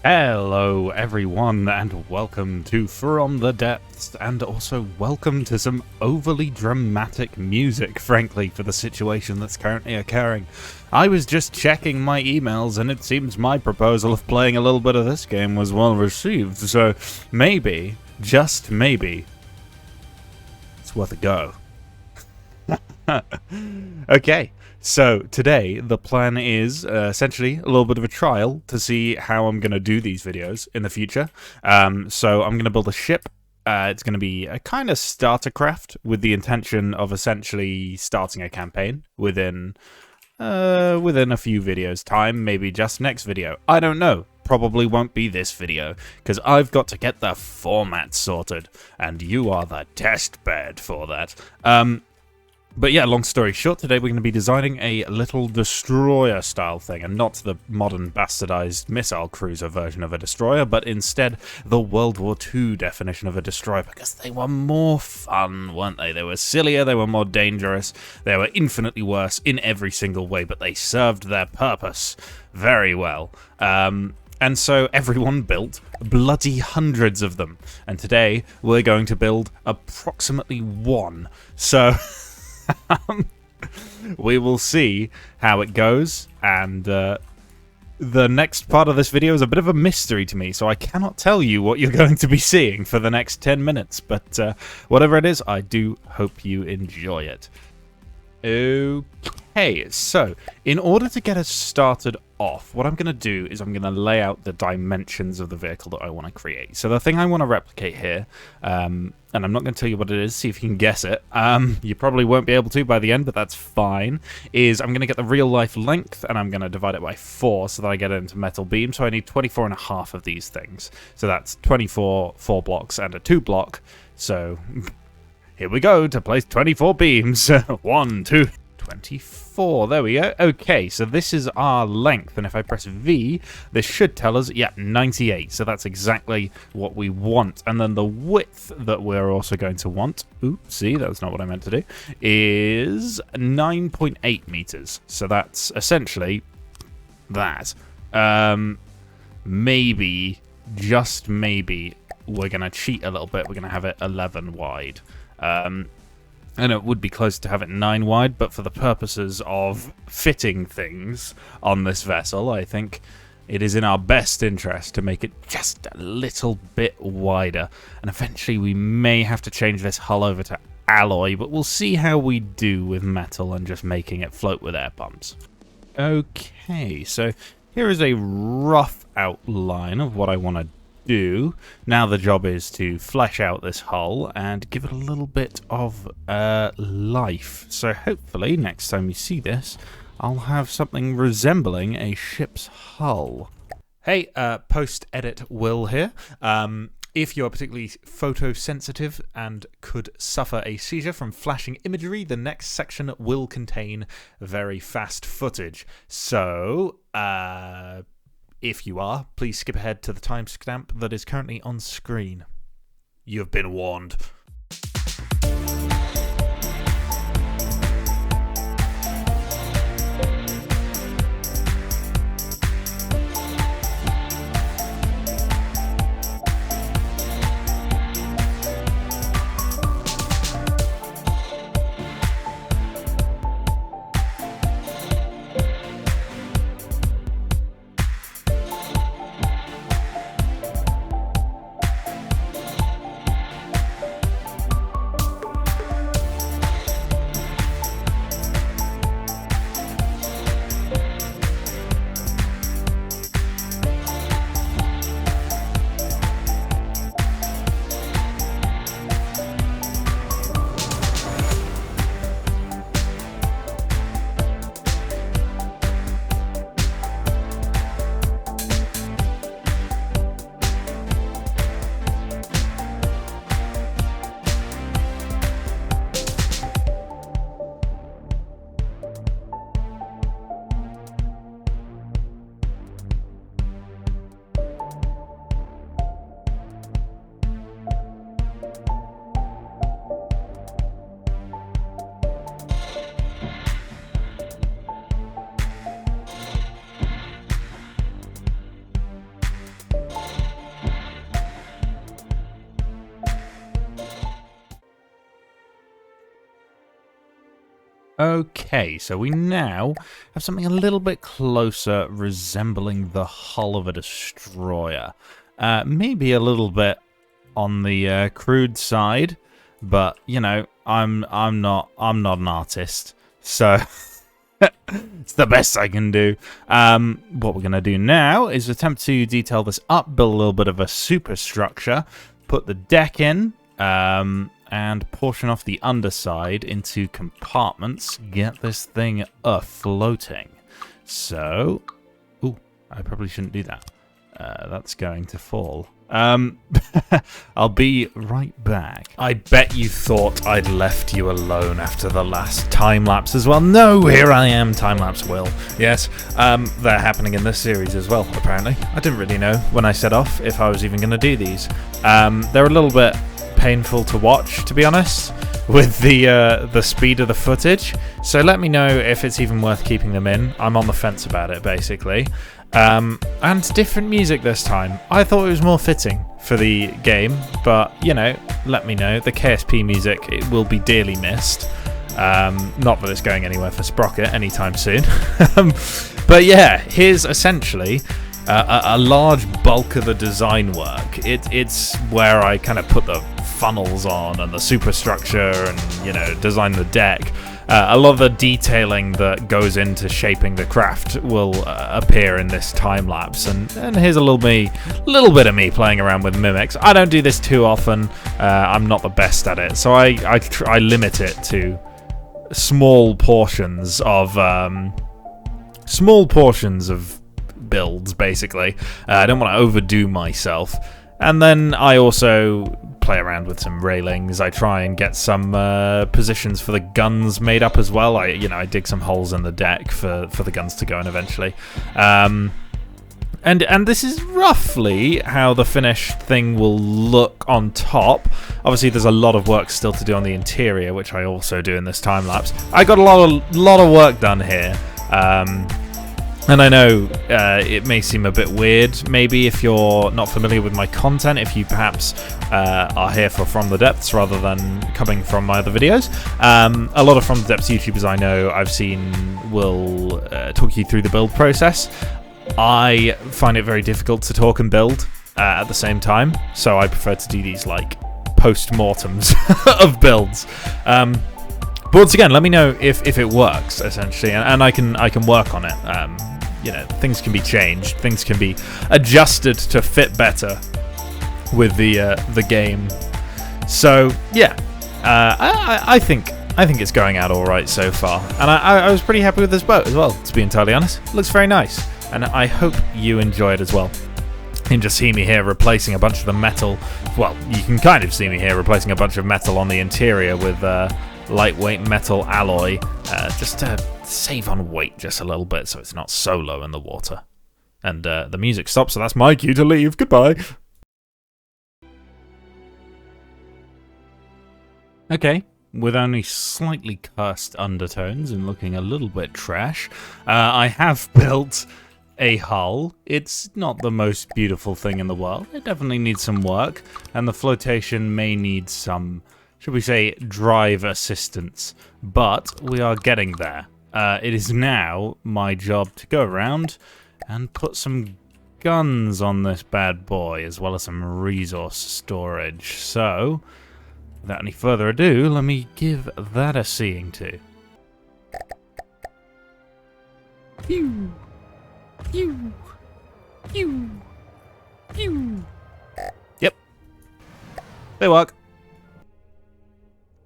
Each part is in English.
Hello everyone and welcome to From the Depths, and also welcome to some overly dramatic music, frankly, for the situation that's currently occurring. I was just checking my emails and it seems my proposal of playing a little bit of this game was well received, so maybe, just maybe, it's worth a go. Okay. So today the plan is essentially a little bit of a trial to see how I'm going to do these videos in the future. So I'm going to build a ship. It's going to be a kind of starter craft with the intention of essentially starting a campaign within a few videos time, maybe just next video. I don't know. Probably won't be this video because I've got to get the format sorted, and you are the test bed for that. But yeah, long story short, today we're going to be designing a little destroyer-style thing, and not the modern bastardized missile cruiser version of a destroyer, but instead the World War II definition of a destroyer, because they were more fun, weren't they? They were sillier, they were more dangerous, they were infinitely worse in every single way, but they served their purpose very well. And so everyone built bloody hundreds of them, and today we're going to build approximately one. So we will see how it goes, and the next part of this video is a bit of a mystery to me, so I cannot tell you what you're going to be seeing for the next 10 minutes, but whatever it is, I do hope you enjoy it. Okay, so in order to get us started off, what I'm going to do is I'm going to lay out the dimensions of the vehicle that I want to create. So the thing I want to replicate here, and I'm not going to tell you what it is, see if you can guess it. You probably won't be able to by the end, but that's fine. Is I'm going to get the real life length, and I'm going to divide it by 4 so that I get it into metal beam. So I need 24 and a half of these things. So that's 24 4 blocks and a 2 block. So here we go to place 24 beams. 1, 2, 24. There we go. Okay, so this is our length, and if I press V, this should tell us, yeah, 98. So that's exactly what we want. And then the width that we're also going to want, oopsie, that's not what I meant to do, is 9.8 meters. So that's essentially that. Maybe, just maybe, we're going to cheat a little bit. We're going to have it 11 wide. And it would be close to have it 9 wide, but for the purposes of fitting things on this vessel, I think it is in our best interest to make it just a little bit wider. And eventually we may have to change this hull over to alloy, but we'll see how we do with metal and just making it float with air pumps. Okay, so here is a rough outline of what I want to do. Now the job is to flesh out this hull and give it a little bit of life. So hopefully next time you see this, I'll have something resembling a ship's hull. Hey, post-edit Will here. If you're particularly photosensitive and could suffer a seizure from flashing imagery, the next section will contain very fast footage. So, if you are, please skip ahead to the timestamp that is currently on screen. You've been warned. Okay, so we now have something a little bit closer resembling the hull of a destroyer. Maybe a little bit on the crude side, but you know, I'm not an artist, so it's the best I can do. What we're gonna do now is attempt to detail this up, build a little bit of a superstructure, put the deck in, and portion off the underside into compartments. Get this thing floating. So, ooh, I probably shouldn't do that. That's going to fall. I'll be right back. I bet you thought I'd left you alone after the last time-lapse as well. No, here I am, time-lapse Will. Yes, they're happening in this series as well, apparently. I didn't really know when I set off if I was even going to do these. They're a little bit painful to watch, to be honest, with the speed of the footage. So let me know if it's even worth keeping them in. I'm on the fence about it, basically. And different music this time. I thought it was more fitting for the game, but, you know, let me know. The KSP music, it will be dearly missed. Not that it's going anywhere for Sprocket anytime soon. But yeah, here's essentially a large bulk of the design work. It's where I kind of put the funnels on and the superstructure and, you know, design the deck. A lot of the detailing that goes into shaping the craft will appear in this time lapse, and here's a little bit of me playing around with mimics. I don't do this too often. I'm not the best at it, so I limit it to small portions of builds. Basically, I don't want to overdo myself. And then I also play around with some railings. I try and get some positions for the guns made up as well. I dig some holes in the deck for the guns to go in eventually. And this is roughly how the finished thing will look on top. Obviously, there's a lot of work still to do on the interior, which I also do in this time lapse. I got a lot of work done here. And I know it may seem a bit weird, maybe, if you're not familiar with my content, if you perhaps are here for From the Depths rather than coming from my other videos. A lot of From the Depths YouTubers I know I've seen will talk you through the build process. I find it very difficult to talk and build at the same time, so I prefer to do these like post-mortems of builds. But once again, let me know if it works, essentially, and I can work on it. You know, things can be changed, things can be adjusted to fit better with the game. So yeah, I think it's going out all right so far, and I was pretty happy with this boat as well, to be entirely honest. It looks very nice, and I hope you enjoy it as well. You can just see me here replacing a bunch of the metal. Well, you can kind of see me here replacing a bunch of metal on the interior with lightweight metal alloy, just to save on weight just a little bit so it's not so low in the water. And the music stops, so that's my cue to leave. Goodbye. Okay, with only slightly cursed undertones and looking a little bit trash, I have built a hull. It's not the most beautiful thing in the world. It definitely needs some work, and the flotation may need some, should we say, drive assistance, but we are getting there. It is now my job to go around and put some guns on this bad boy, as well as some resource storage. So, without any further ado, let me give that a seeing to. Pew! Pew! Pew! Pew! Yep. They work.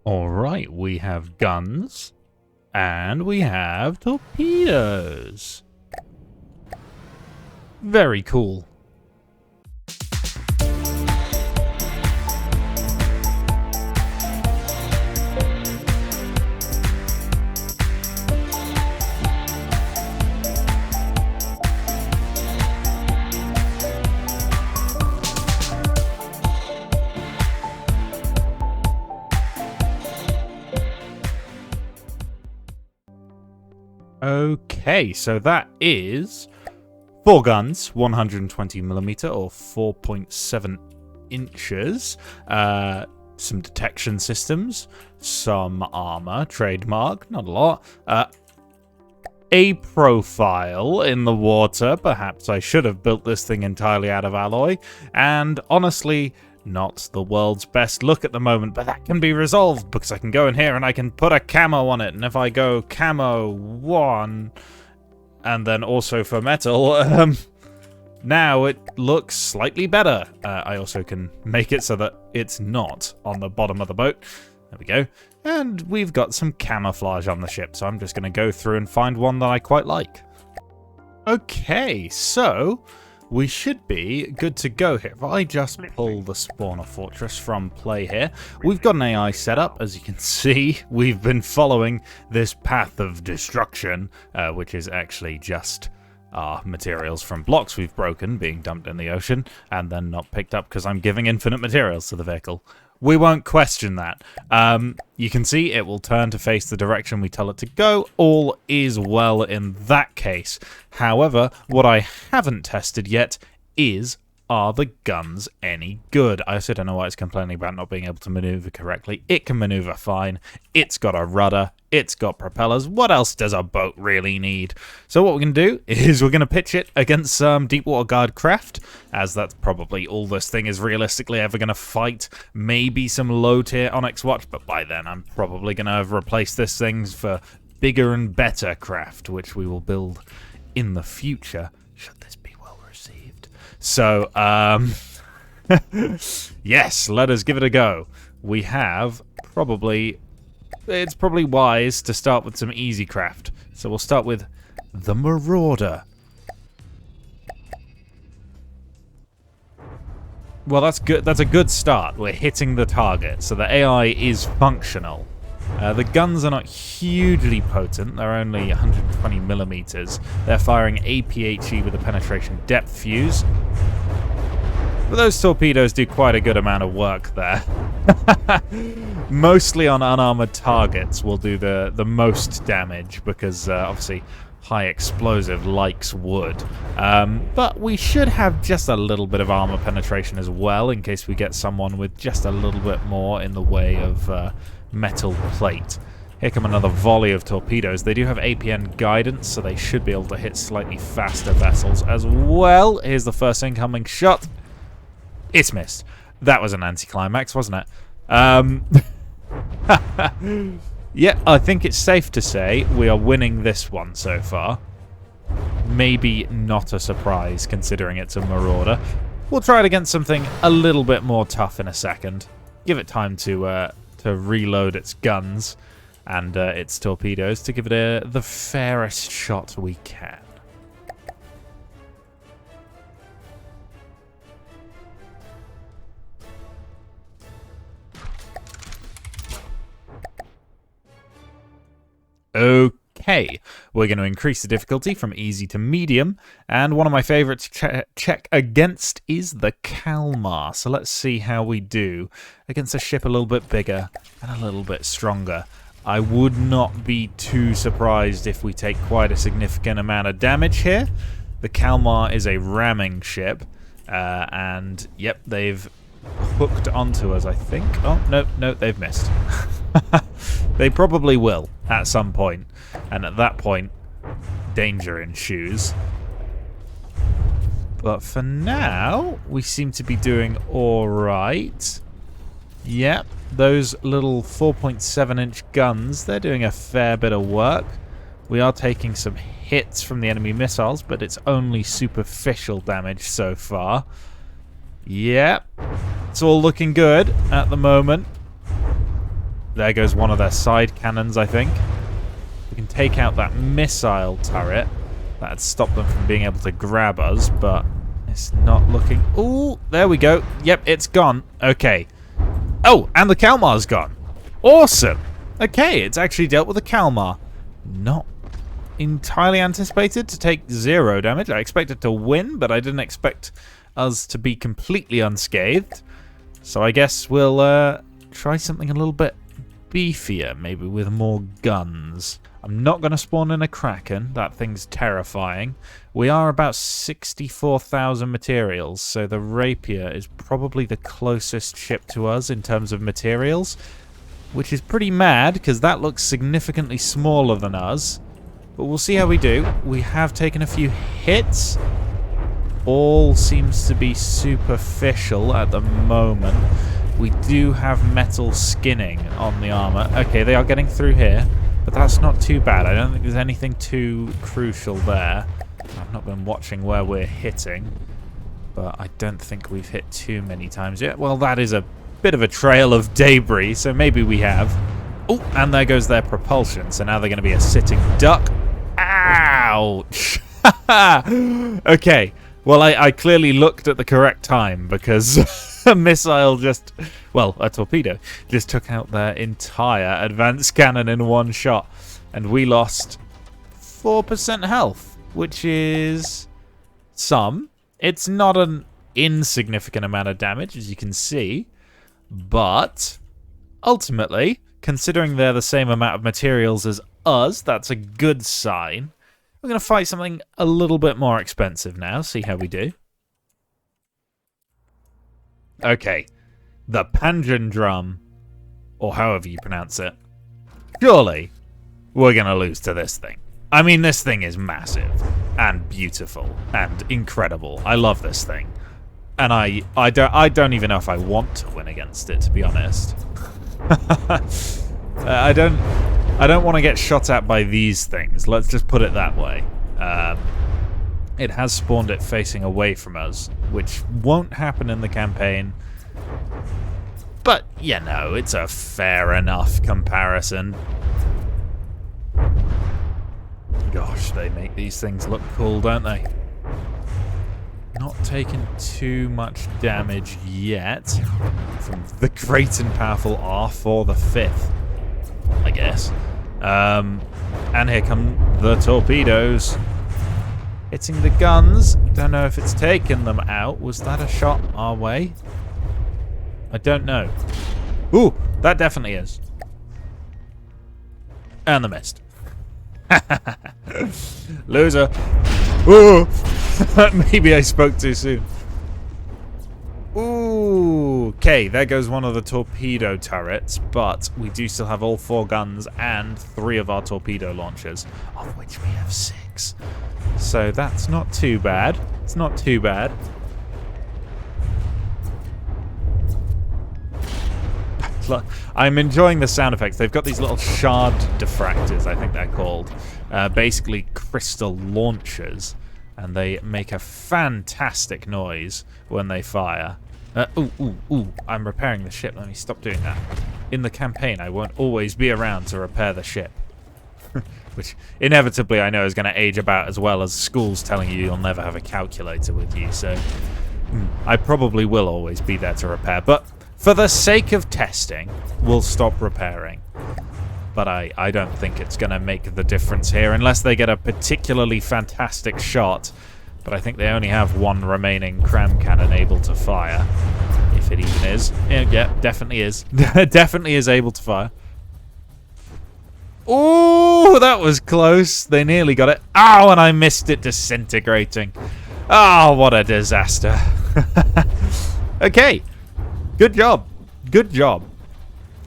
Alright, we have guns, and we have torpedoes. Very cool. Okay, so that is 4 guns, 120mm or 4.7 inches. some detection systems, some armor, trademark, not a lot, a profile in the water, perhaps I should have built this thing entirely out of alloy, and honestly, not the world's best look at the moment, but that can be resolved because I can go in here and I can put a camo on it, and if I go camo 1, and then also for metal, now it looks slightly better. I also can make it so that it's not on the bottom of the boat. There we go. And we've got some camouflage on the ship, so I'm just going to go through and find one that I quite like. Okay, so we should be good to go here. If I just pull the spawner fortress from play here, we've got an AI set up. As you can see, we've been following this path of destruction, which is actually just materials from blocks we've broken being dumped in the ocean and then not picked up because I'm giving infinite materials to the vehicle. We won't question that. You can see it will turn to face the direction we tell it to go. All is well in that case. However, what I haven't tested yet is, are the guns any good? I also don't know why it's complaining about not being able to maneuver correctly. It can maneuver fine. It's got a rudder. It's got propellers. What else does a boat really need? So what we're going to do is we're going to pitch it against some Deepwater Guard craft, as that's probably all this thing is realistically ever going to fight. Maybe some low-tier Onyx Watch, but by then I'm probably going to have replaced this thing for bigger and better craft, which we will build in the future, should this be well received. So, yes, let us give it a go. We have probably... It's probably wise to start with some easy craft. So we'll start with the Marauder. Well, that's good. That's a good start. We're hitting the target, so the AI is functional. The guns are not hugely potent. They're only 120 millimeters. They're firing APHE with a penetration depth fuse. But those torpedoes do quite a good amount of work there. Mostly on unarmored targets will do the most damage because obviously high explosive likes wood. But we should have just a little bit of armor penetration as well in case we get someone with just a little bit more in the way of metal plate. Here come another volley of torpedoes. They do have APN guidance, so they should be able to hit slightly faster vessels as well. Here's the first incoming shot. It's missed. That was an anticlimax, wasn't it? Yeah, I think it's safe to say we are winning this one so far. Maybe not a surprise, considering it's a Marauder. We'll try it against something a little bit more tough in a second. Give it time to reload its guns and its torpedoes to give it the fairest shot we can. Okay, we're going to increase the difficulty from easy to medium, and one of my favorites to check against is the Kalmar. So let's see how we do against a ship a little bit bigger and a little bit stronger. I would not be too surprised if we take quite a significant amount of damage here. The Kalmar is a ramming ship, and yep, they've hooked onto us, I think. Oh, no, they've missed. They probably will at some point, and at that point, danger ensues. But for now, we seem to be doing alright. Yep, those little 4.7-inch guns, they're doing a fair bit of work. We are taking some hits from the enemy missiles, but it's only superficial damage so far. Yep, it's all looking good at the moment. There goes one of their side cannons, I think. We can take out that missile turret. That'd stop them from being able to grab us, but it's not looking... Ooh, there we go. Yep, it's gone. Okay. Oh, and the Kalmar's gone. Awesome. Okay, it's actually dealt with the Kalmar. Not entirely anticipated to take 0 damage. I expected to win, but I didn't expect us to be completely unscathed. So I guess we'll try something a little bit beefier, maybe with more guns. I'm not going to spawn in a Kraken. That thing's terrifying. We are about 64,000 materials, so the Rapier is probably the closest ship to us in terms of materials, which is pretty mad because that looks significantly smaller than us. But we'll see how we do. We have taken a few hits. All seems to be superficial at the moment. We do have metal skinning on the armor. Okay, they are getting through here, but that's not too bad. I don't think there's anything too crucial there. I've not been watching where we're hitting, but I don't think we've hit too many times yet. Well, that is a bit of a trail of debris, so maybe we have. Oh, and there goes their propulsion, so now they're going to be a sitting duck. Ouch! Okay, well, I clearly looked at the correct time because a missile a torpedo just took out their entire advanced cannon in one shot, and we lost 4% health, which is some. It's not an insignificant amount of damage, as you can see, but ultimately, considering they're the same amount of materials as us, that's a good sign. We're going to fight something a little bit more expensive now, see how we do. Okay, the Pandem Drum, or however you pronounce it. Surely, we're going to lose to this thing. I mean, this thing is massive, and beautiful, and incredible. I love this thing. And I don't even know if I want to win against it, to be honest. I don't want to get shot at by these things. Let's just put it that way. It has spawned it facing away from us, which won't happen in the campaign. But, you know, it's a fair enough comparison. Gosh, they make these things look cool, don't they? Not taking too much damage yet from the great and powerful R4 the 5th, I guess. And here come the torpedoes. Hitting the guns. Don't know if it's taken them out. Was that a shot our way? I don't know. Ooh, that definitely is. And the missed. Loser. Ooh. Maybe I spoke too soon. Ooh. Okay, there goes one of the torpedo turrets, but we do still have all 4 guns and 3 of our torpedo launchers, of which we have 6. So that's not too bad. It's not too bad. I'm enjoying the sound effects. They've got these little shard diffractors, I think they're called. Basically crystal launchers. And they make a fantastic noise when they fire. Ooh, I'm repairing the ship. Let me stop doing that. In the campaign, I won't always be around to repair the ship. Which, inevitably, I know is going to age about as well as schools telling you you'll never have a calculator with you. So, I probably will always be there to repair. But for the sake of testing, we'll stop repairing. But I don't think it's going to make the difference here, unless they get a particularly fantastic shot. But I think they only have 1 remaining cram cannon able to fire. If it even is. Yeah, definitely is. Definitely is able to fire. Oh, that was close. They nearly got it. Ow, and I missed it disintegrating. Oh, what a disaster. Okay. Good job. Good job.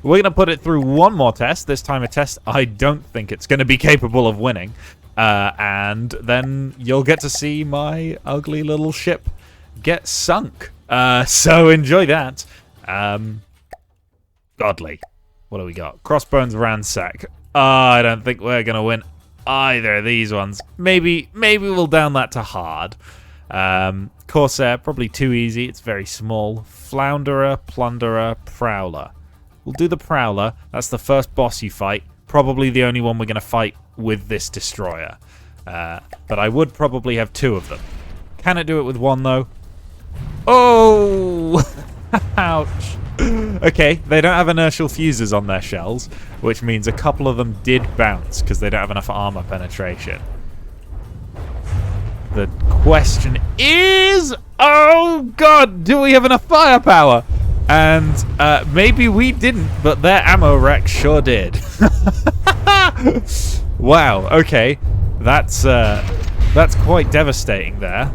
We're going to put it through one more test. This time a test I don't think it's going to be capable of winning. And then you'll get to see my ugly little ship get sunk. So enjoy that. Godly. What do we got? Crossbones ransack. I don't think we're going to win either of these ones. Maybe we'll down that to hard. Corsair, probably too easy. It's very small. Flounderer, Plunderer, Prowler. We'll do the Prowler. That's the first boss you fight. Probably the only one we're going to fight with this destroyer. But I would probably have 2 of them. Can it do it with 1, though? Oh! Ouch. Okay, they don't have inertial fuses on their shells, which means a couple of them did bounce because they don't have enough armor penetration. The question is... Oh, God! Do we have enough firepower? And maybe we didn't, but their ammo rack sure did. Wow, okay. That's quite devastating there.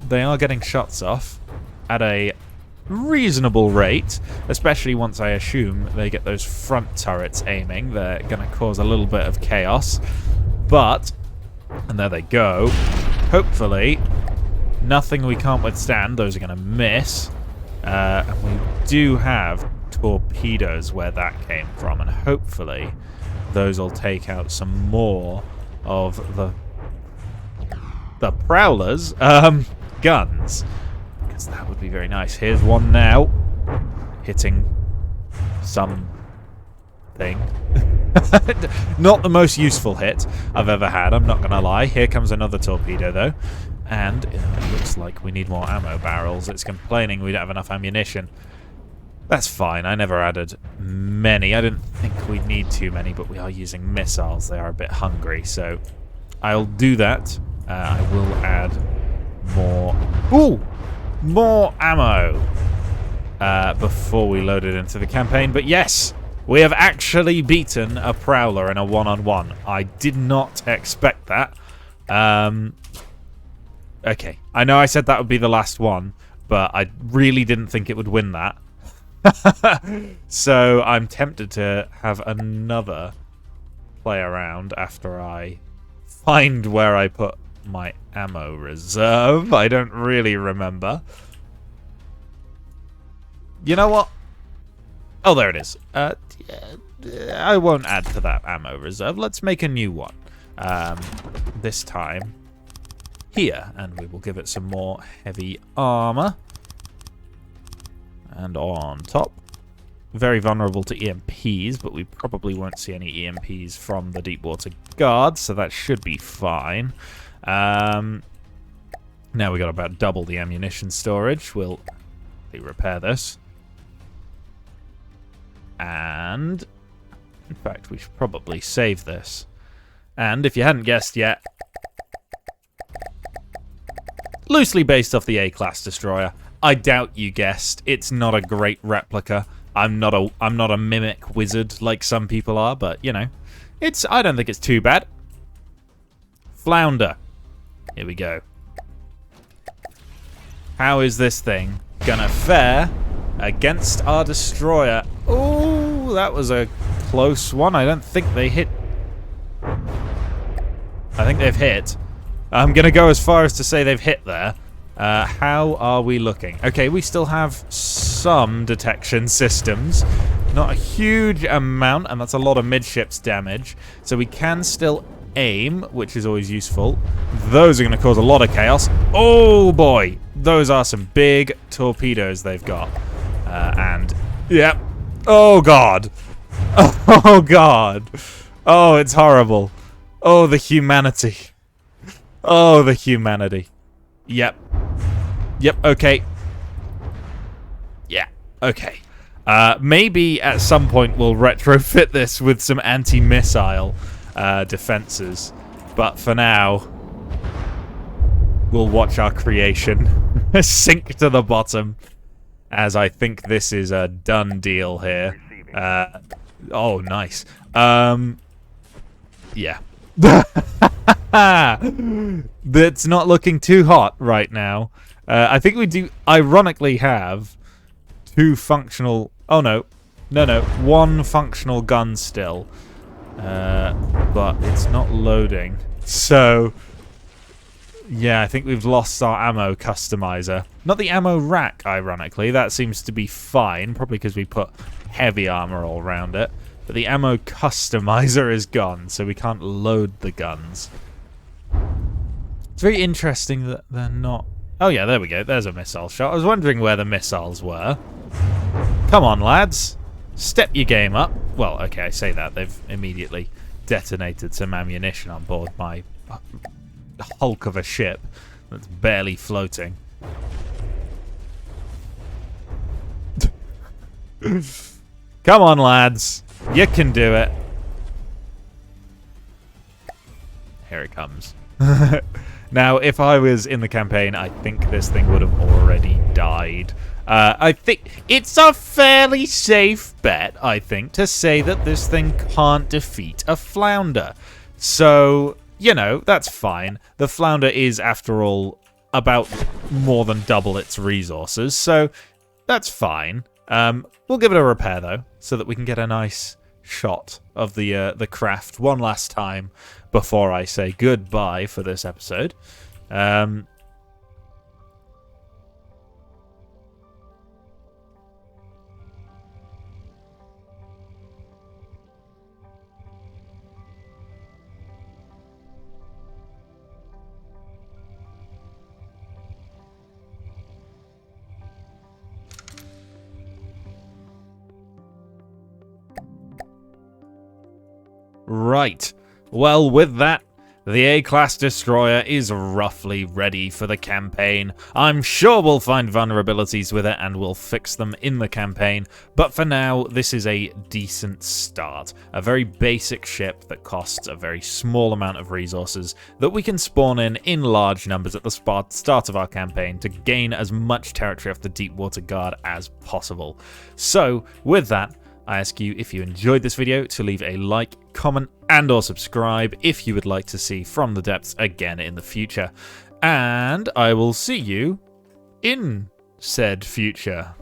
They are getting shots off at a reasonable rate, especially once I assume they get those front turrets aiming. They're going to cause a little bit of chaos. But, and there they go. Hopefully, nothing we can't withstand. Those are going to miss. And we do have torpedoes where that came from, and hopefully those will take out some more of the Prowler's guns, because that would be very nice. Here's one now, hitting something. Not the most useful hit I've ever had, I'm not going to lie. Here comes another torpedo, though. And it looks like we need more ammo barrels. It's complaining we don't have enough ammunition. That's fine. I never added many. I didn't think we'd need too many, but we are using missiles. They are a bit hungry, so I'll do that. I will add more... Ooh! More ammo! Before we load it into the campaign. But yes! We have actually beaten a Prowler in a one-on-one. I did not expect that. Okay, I know I said that would be the last one, but I really didn't think it would win that. So I'm tempted to have another play around after I find where I put my ammo reserve. I don't really remember. You know what? Oh, there it is. I won't add to that ammo reserve. Let's make a new one. This time here, and we will give it some more heavy armor. And on top, very vulnerable to EMPs, but we probably won't see any EMPs from the deep water guards, so that should be fine. Now we got about double the ammunition storage. We'll repair this. And in fact, we should probably save this. And if you hadn't guessed yet, loosely based off the A-class destroyer. I doubt you guessed. It's not a great replica. I'm not a mimic wizard like some people are, but you know, I don't think it's too bad. Flounder. Here we go. How is this thing gonna fare against our destroyer? Oh, that was a close one. I don't think they hit. I think they've hit. I'm going to go as far as to say they've hit there. How are we looking? Okay, we still have some detection systems. Not a huge amount, and that's a lot of midships damage. So we can still aim, which is always useful. Those are going to cause a lot of chaos. Oh, boy. Those are some big torpedoes they've got. And, yep. Oh, God. Oh, God. Oh, it's horrible. Oh, the humanity. Oh, the humanity. Yep. Yep, okay. Yeah, okay. Maybe at some point we'll retrofit this with some anti-missile defenses. But for now, we'll watch our creation sink to the bottom. As I think this is a done deal here. Oh, nice. Yeah. That's not looking too hot right now. I think we do ironically have two functional... Oh, no. No. One functional gun still. But it's not loading. So... Yeah, I think we've lost our ammo customizer. Not the ammo rack, ironically. That seems to be fine. Probably because we put heavy armor all around it. But the ammo customizer is gone, so we can't load the guns. It's very interesting that they're not... Oh yeah, there we go. There's a missile shot. I was wondering where the missiles were. Come on, lads. Step your game up. Well, okay, I say that. They've immediately detonated some ammunition on board my hulk of a ship that's barely floating. Come on, lads. You can do it. Here it comes. Now, if I was in the campaign, I think this thing would have already died. I think it's a fairly safe bet, I think, to say that this thing can't defeat a Flounder. So, you know, that's fine. The Flounder is, after all, about more than double its resources, so that's fine. We'll give it a repair, though, so that we can get a nice shot of the craft one last time before I say goodbye for this episode. Right. Well, with that, the A-Class Destroyer is roughly ready for the campaign. I'm sure we'll find vulnerabilities with it and we'll fix them in the campaign, but for now, this is a decent start. A very basic ship that costs a very small amount of resources that we can spawn in large numbers at the start of our campaign to gain as much territory off the Deepwater Guard as possible. So, with that, I ask you, if you enjoyed this video, to leave a like, comment, and or subscribe if you would like to see From the Depths again in the future. And I will see you in said future.